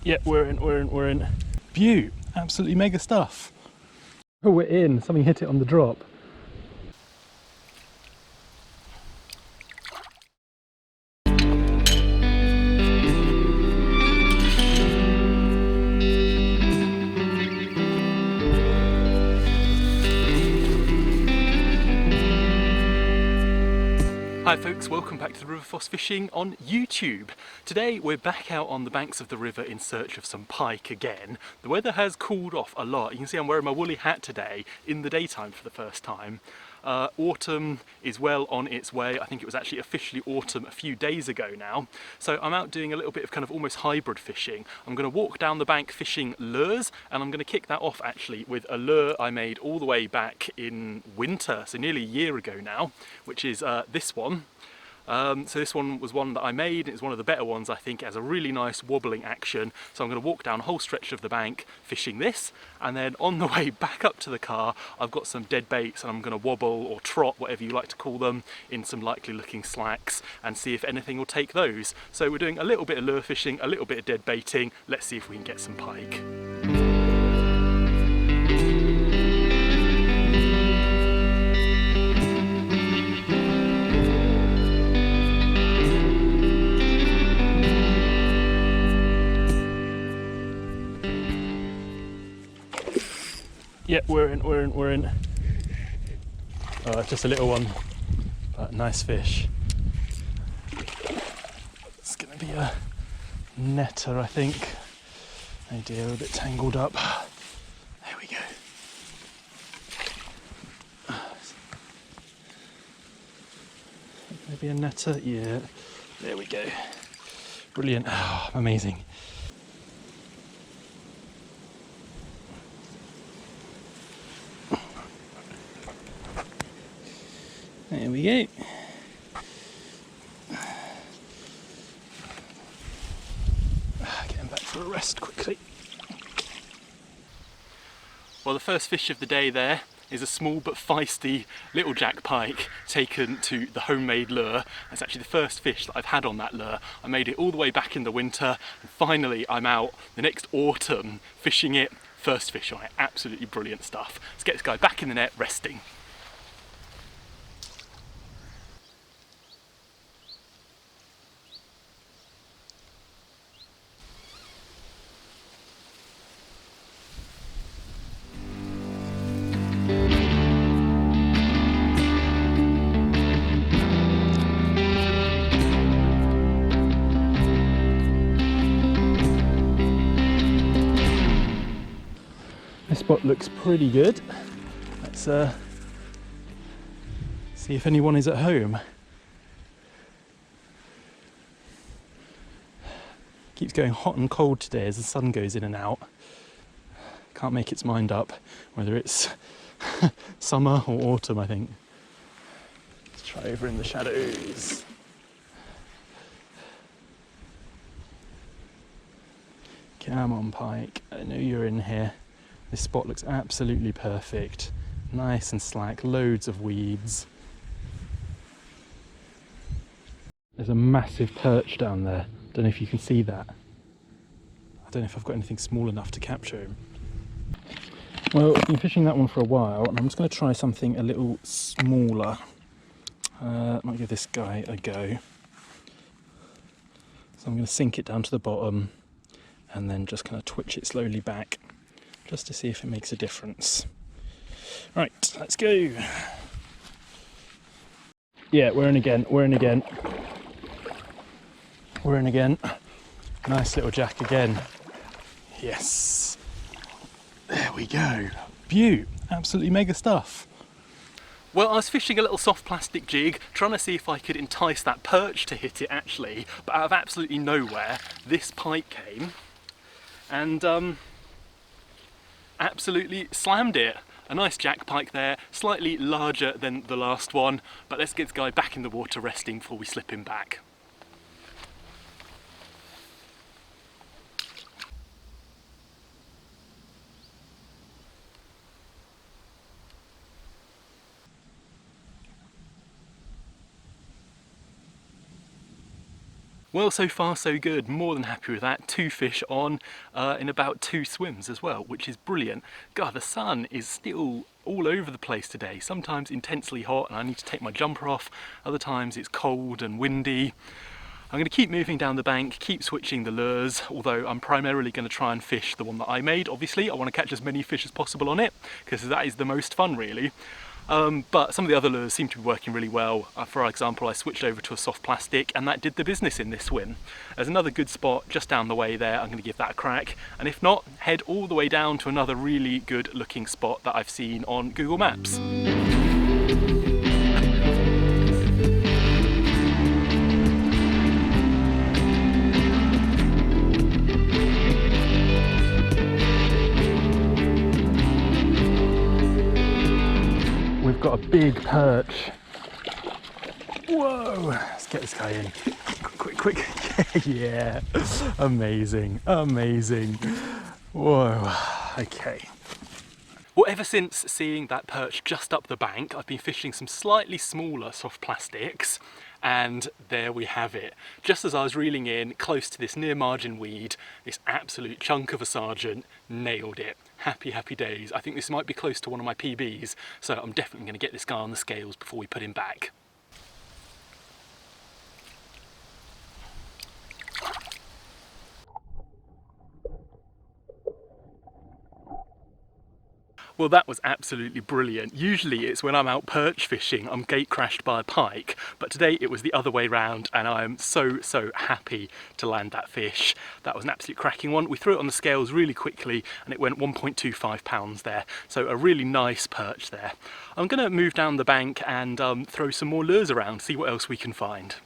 Yeah, we're in. Beaut, absolutely mega stuff. Oh, we're in. Something hit it on the drop. Hi folks, welcome back to the River Foss Fishing on YouTube. Today we're back out on the banks of the river in search of some pike again. The weather has cooled off a lot. You can see I'm wearing my woolly hat today in the daytime for the first time. Autumn is well on its way. I think it was actually officially autumn a few days ago now. So I'm out doing a little bit of kind of almost hybrid fishing. I'm going to walk down the bank fishing lures, and I'm going to kick that off actually with a lure I made all the way back in winter, so nearly a year ago now, which is this one. So this one was one that I made. It's one of the better ones, I think. It has a really nice wobbling action. So I'm going to walk down a whole stretch of the bank fishing this, and then on the way back up to the car I've got some dead baits, and I'm going to wobble or trot, whatever you like to call them, in some likely looking slacks and see if anything will take those. So we're doing a little bit of lure fishing, a little bit of dead baiting. Let's see if we can get some pike. Yeah, we're in. Oh, just a little one, but nice fish. It's gonna be a netter, I think. Oh dear, we're a bit tangled up. There we go. Maybe a netter, yeah. There we go. Brilliant, oh, amazing. There we go. Getting back for a rest quickly. Well, the first fish of the day there is a small but feisty little jack pike taken to the homemade lure. It's actually the first fish that I've had on that lure. I made it all the way back in the winter, and finally I'm out the next autumn fishing it. First fish on it. Absolutely brilliant stuff. Let's get this guy back in the net resting. This spot looks pretty good. Let's see if anyone is at home. Keeps going hot and cold today as the sun goes in and out. Can't make its mind up whether it's summer or autumn, I think. Let's try over in the shadows. Come on, pike. I know you're in here. This spot looks absolutely perfect. Nice and slack, loads of weeds. There's a massive perch down there. Don't know if you can see that. I don't know if I've got anything small enough to capture him. Well, I've been fishing that one for a while, and I'm just going to try something a little smaller. Might give this guy a go. So I'm going to sink it down to the bottom and then just kind of twitch it slowly back, just to see if it makes a difference. Right, let's go. Yeah, we're in again. Nice little jack again. Yes. There we go. Beaut. Absolutely mega stuff. Well, I was fishing a little soft plastic jig, trying to see if I could entice that perch to hit it actually, but out of absolutely nowhere, this pike came and absolutely slammed it. A nice jack pike there, slightly larger than the last one, but let's get this guy back in the water resting before we slip him back. Well, so far so good, more than happy with that. 2 fish on in about 2 swims as well, which is brilliant. God, the sun is still all over the place today, sometimes intensely hot and I need to take my jumper off, other times it's cold and windy. I'm going to keep moving down the bank, keep switching the lures, although I'm primarily going to try and fish the one that I made. Obviously, I want to catch as many fish as possible on it, because that is the most fun really. But some of the other lures seem to be working really well. For example, I switched over to a soft plastic and that did the business in this swim. There's another good spot just down the way there, I'm going to give that a crack. And if not, head all the way down to another really good looking spot that I've seen on Google Maps. We've got a big perch. Whoa, let's get this guy in. Quick. Yeah, amazing, amazing. Whoa, okay. Well, ever since seeing that perch just up the bank, I've been fishing some slightly smaller soft plastics, and there we have it. Just as I was reeling in close to this near margin weed, this absolute chunk of a sergeant nailed it. Happy, happy days. I think this might be close to one of my PBs, so I'm definitely going to get this guy on the scales before we put him back. Well, that was absolutely brilliant. Usually it's when I'm out perch fishing, I'm gate crashed by a pike, but today it was the other way round and I am so happy to land that fish. That was an absolute cracking one. We threw it on the scales really quickly and it went 1.25 pounds there, so a really nice perch there. I'm going to move down the bank and throw some more lures around, see what else we can find.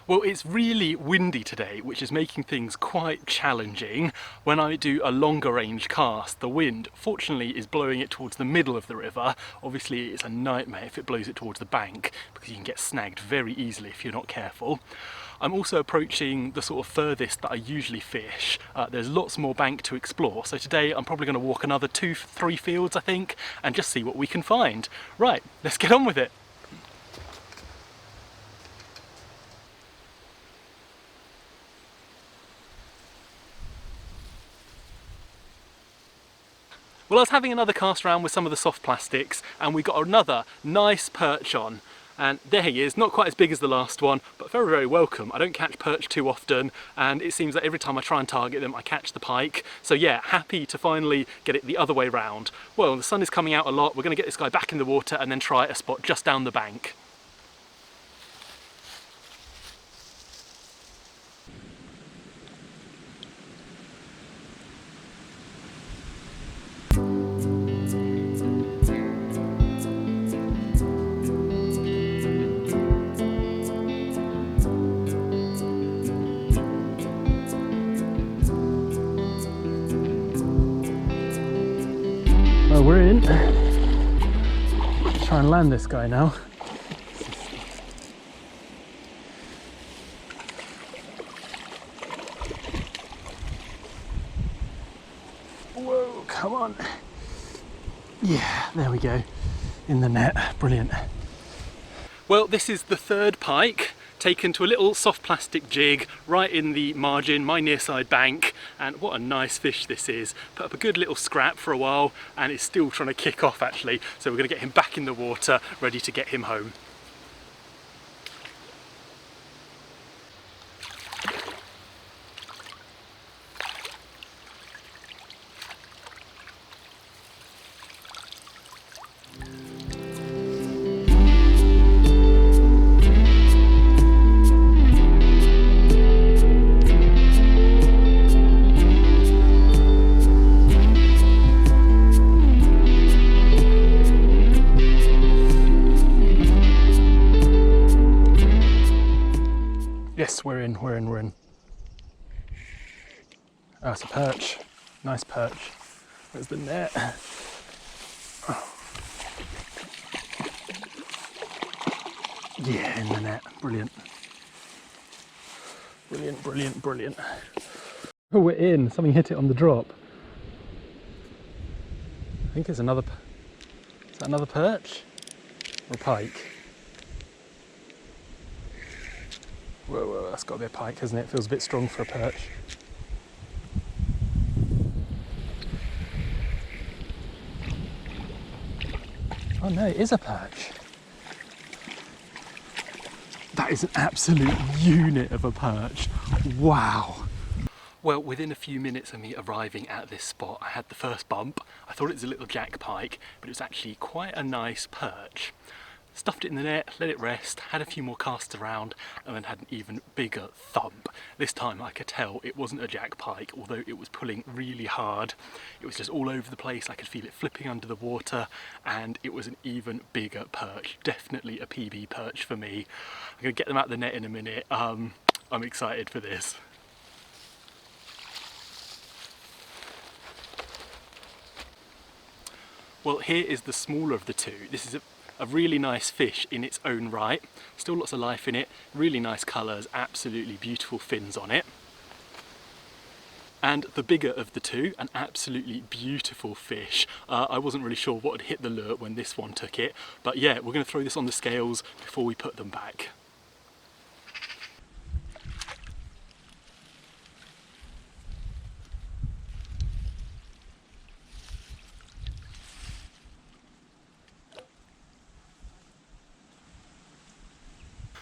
Well, it's really windy today, which is making things quite challenging. When I do a longer range cast, the wind, fortunately, is blowing it towards the middle of the river. Obviously, it's a nightmare if it blows it towards the bank, because you can get snagged very easily if you're not careful. I'm also approaching the sort of furthest that I usually fish. There's lots more bank to explore, so today I'm probably going to walk another 2-3 fields, I think, and just see what we can find. Right, let's get on with it. Well, I was having another cast around with some of the soft plastics and we got another nice perch on. And there he is, not quite as big as the last one, but very welcome. I don't catch perch too often and it seems that every time I try and target them, I catch the pike. So yeah, happy to finally get it the other way round. Well, the sun is coming out a lot. We're going to get this guy back in the water and then try a spot just down the bank. Well, we're in. Let's try and land this guy now. Whoa, come on. Yeah, there we go. In the net, brilliant. Well, this is the third pike, taken to a little soft plastic jig right in the margin, my near side bank, and what a nice fish this is. Put up a good little scrap for a while and it's still trying to kick off actually, so we're going to get him back in the water, ready to get him home. Yes, we're in. Oh, it's a perch. Nice perch. Where's the net? Oh. Yeah, in the net. Brilliant. Brilliant. Oh, we're in. Something hit it on the drop. I think it's another... Is that another perch? Or a pike? Whoa, whoa, that's got to be a pike, hasn't it? Feels a bit strong for a perch. Oh no, it is a perch. That is an absolute unit of a perch. Wow. Well, within a few minutes of me arriving at this spot, I had the first bump. I thought it was a little jack pike, but it was actually quite a nice perch. Stuffed it in the net, let it rest, had a few more casts around, and then had an even bigger thump. This time I could tell it wasn't a jack pike, although it was pulling really hard. It was just all over the place, I could feel it flipping under the water, and it was an even bigger perch. Definitely a PB perch for me. I'm going to get them out of the net in a minute. I'm excited for this. Well, here is the smaller of the two. This is a really nice fish in its own right. Still lots of life in it, really nice colours, absolutely beautiful fins on it. And the bigger of the two, an absolutely beautiful fish. I wasn't really sure what had hit the lure when this one took it, but yeah, we're going to throw this on the scales before we put them back.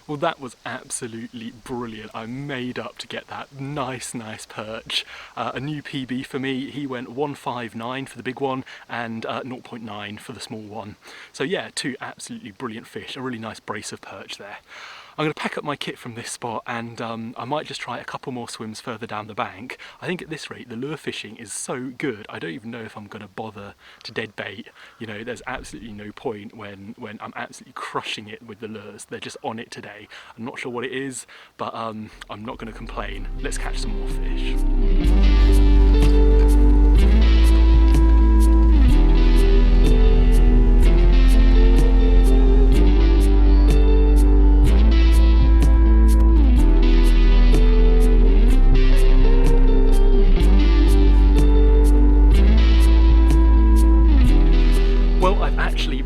Well, that was absolutely brilliant. I made up to get that nice perch. A new PB for me. He went 159 for the big one and 0.9 for the small one. So yeah, two absolutely brilliant fish. A really nice brace of perch there. I'm going to pack up my kit from this spot and I might just try a couple more swims further down the bank. I think at this rate the lure fishing is so good, I don't even know if I'm going to bother to dead bait. You know, there's absolutely no point when I'm absolutely crushing it with the lures. They're just on it today. I'm not sure what it is, but I'm not going to complain. Let's catch some more fish.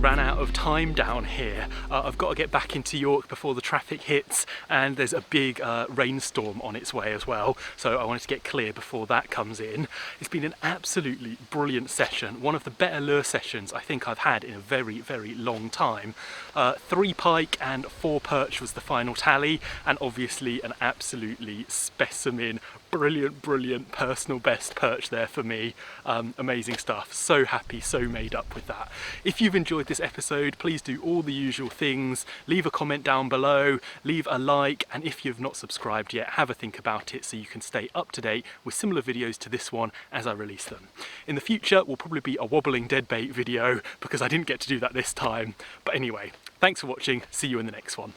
Ran out of time down here. I've got to get back into York before the traffic hits, and there's a big rainstorm on its way as well, so I wanted to get clear before that comes in. It's been an absolutely brilliant session, one of the better lure sessions I think I've had in a very long time. 3 pike and 4 perch was the final tally, and obviously an absolutely specimen, brilliant personal best perch there for me. Amazing stuff. So happy, so made up with that. If you've enjoyed this episode, please do all the usual things. Leave a comment down below, leave a like, and if you've not subscribed yet, have a think about it so you can stay up to date with similar videos to this one as I release them. In the future will probably be a wobbling deadbait video because I didn't get to do that this time. But anyway, thanks for watching. See you in the next one.